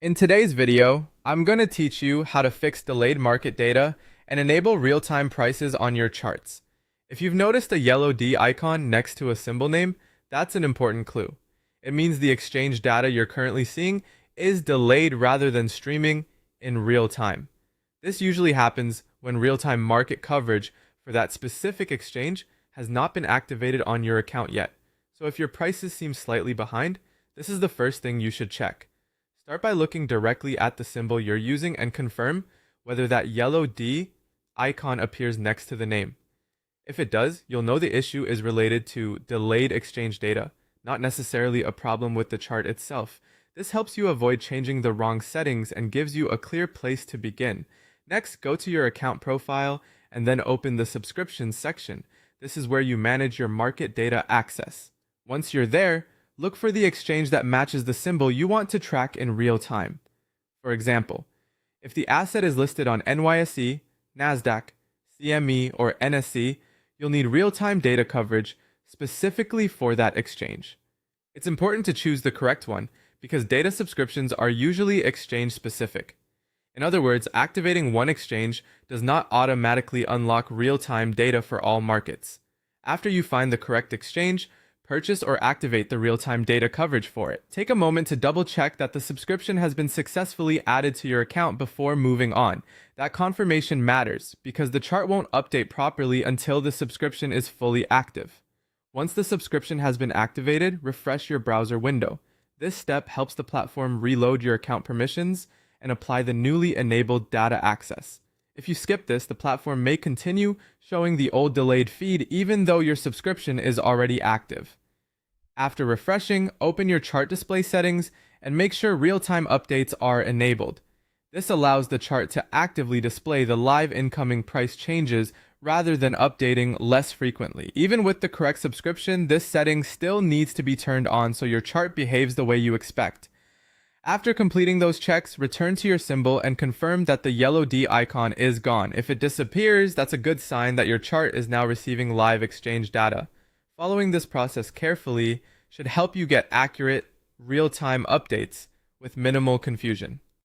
In today's video, I'm going to teach you how to fix delayed market data and enable real-time prices on your charts. If you've noticed a yellow D icon next to a symbol name, that's an important clue. It means the exchange data you're currently seeing is delayed rather than streaming in real time. This usually happens when real-time market coverage for that specific exchange has not been activated on your account yet. So if your prices seem slightly behind, this is the first thing you should check. Start by looking directly at the symbol you're using and confirm whether that yellow D icon appears next to the name. If it does, you'll know the issue is related to delayed exchange data, not necessarily a problem with the chart itself. This helps you avoid changing the wrong settings and gives you a clear place to begin. Next, go to your account profile and then open the subscriptions section. This is where you manage your market data access. Once you're there, look for the exchange that matches the symbol you want to track in real time. For example, if the asset is listed on NYSE, NASDAQ, CME, or NSE, you'll need real-time data coverage specifically for that exchange. It's important to choose the correct one because data subscriptions are usually exchange-specific. In other words, activating one exchange does not automatically unlock real-time data for all markets. After you find the correct exchange, purchase or activate the real-time data coverage for it. Take a moment to double-check that the subscription has been successfully added to your account before moving on. That confirmation matters because the chart won't update properly until the subscription is fully active. Once the subscription has been activated, refresh your browser window. This step helps the platform reload your account permissions and apply the newly enabled data access. If you skip this, the platform may continue showing the old delayed feed even though your subscription is already active. After refreshing, open your chart display settings and make sure real-time updates are enabled. This allows the chart to actively display the live incoming price changes rather than updating less frequently. Even with the correct subscription, this setting still needs to be turned on so your chart behaves the way you expect. After completing those checks, return to your symbol and confirm that the yellow D icon is gone. If it disappears, that's a good sign that your chart is now receiving live exchange data. Following this process carefully should help you get accurate, real-time updates with minimal confusion.